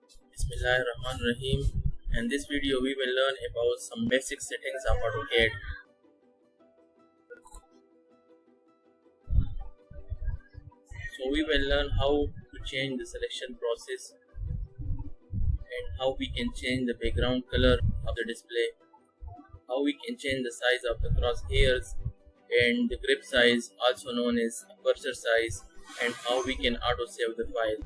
Bismillahirrahmanirrahim. In this video we will learn about some basic settings of AutoCAD. So we will learn how to change the selection process and how we can change the background color of the display, how we can change the size of the crosshairs and the grip size, also known as aperture size, and how we can auto save the file.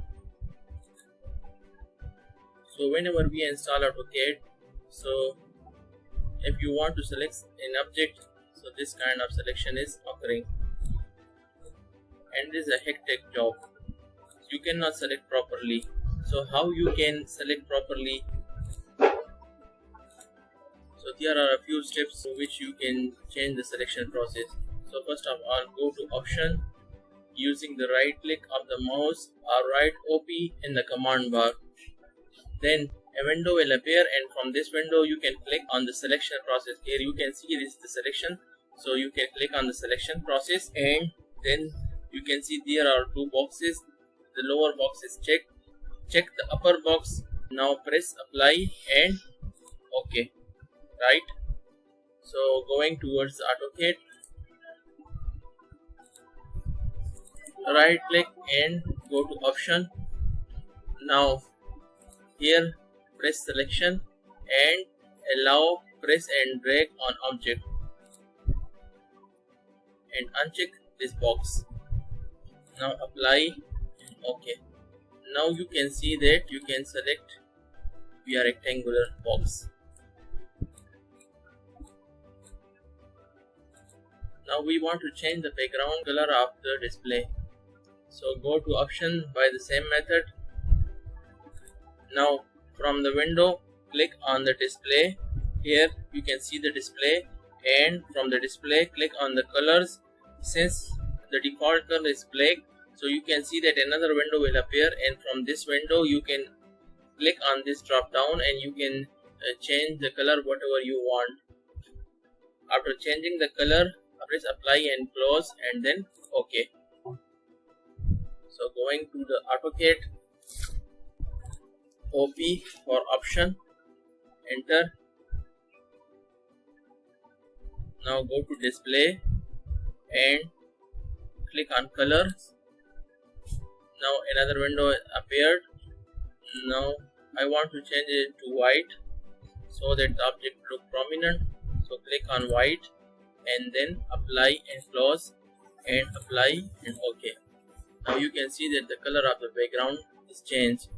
So whenever we install AutoCAD, so if you want to select an object, so this kind of selection is occurring, and this is a hectic job. You cannot select properly. So how you can select properly? So there are a few steps in which you can change the selection process. So first of all, go to option using the right click of the mouse or write OP in the command bar. Then a window will appear, and from this window you can click on the selection process. Here you can see this is the selection, so you can click on the selection process, and then you can see there are two boxes. The lower box is checked. Check the upper box. Now press apply and OK. Right. So going towards AutoCAD, right click and go to option. Now here press selection and allow press and drag on object and uncheck this box. Now apply and OK. Now you can see that you can select via rectangular box. Now we want to change the background color of the display. So go to option by the same method. Now from the window click on the display. Here you can see the display, and from the display click on the colors. Since the default color is black, so you can see that another window will appear, and from this window you can click on this drop down and you can change the color whatever you want. After changing the color, press apply and close and then OK. So going to the AutoCAD, OP for option, enter. Now go to display and click on colors. Now another window appeared. Now I want to change it to white so that the object look prominent. So click on white and then apply and close and apply and OK. Now you can see that the color of the background is changed.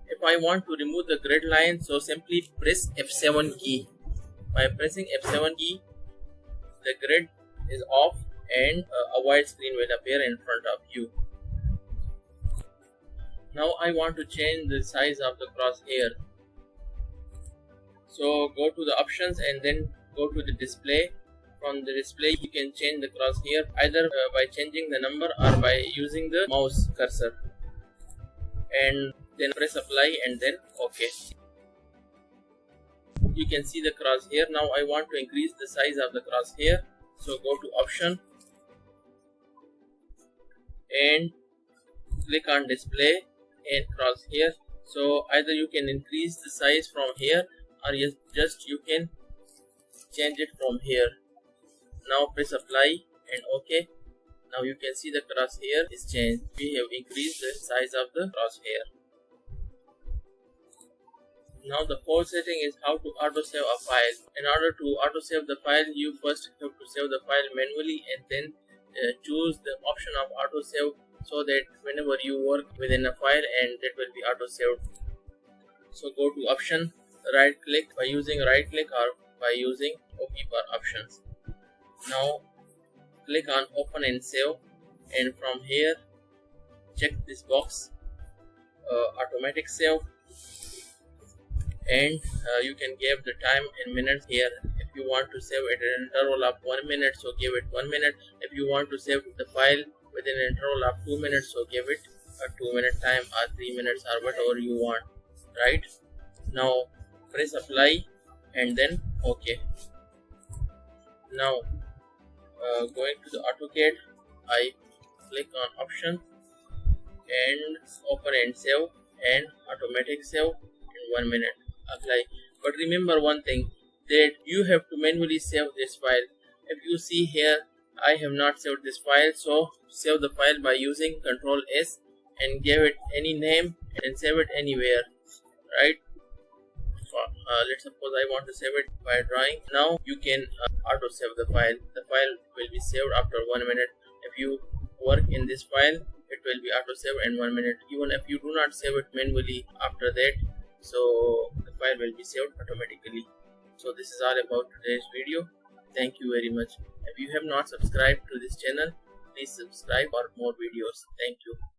If I want to remove the grid line, so simply press F7 key. By pressing F7 key, the grid is off and a white screen will appear in front of you. Now I want to change the size of the crosshair. So go to the options and then go to the display. From the display you can change the crosshair either by changing the number or by using the mouse cursor, and then press apply and then OK. You can see the crosshair. Now I want to increase the size of the crosshair, so go to option and click on display and crosshair. So either you can increase the size from here or just you can change it from here. Now press apply and OK. Now you can see the crosshair is changed. We have increased the size of the crosshair. Now the fourth setting is how to auto save a file. In order to auto save the file, you first have to save the file manually and then choose the option of auto save, so that whenever you work within a file and that will be auto saved. So go to option, right click by using right click or by using OP for options. Now click on open and save, and from here check this box, automatic save, and you can give the time in minutes here. If you want to save at an interval of 1 minute, so give it 1 minute. If you want to save the file within an interval of 2 minutes, so give it a 2-minute time or 3 minutes or whatever you want. Right. Now press apply and then OK. Now going to the AutoCAD, I click on option and open and save, and automatic save in 1 minute. Apply. But remember one thing, that you have to manually save this file. If you see here, I have not saved this file, so save the file by using Ctrl S and give it any name and save it anywhere, right? Let's suppose I want to save it by drawing. Now you can auto save the file. The file will be saved after 1 minute. If you work in this file, it will be auto saved in 1 minute. Even if you do not save it manually after that, so the file will be saved automatically. So this is all about today's video. Thank you very much. If you have not subscribed to this channel, please subscribe for more videos. Thank you.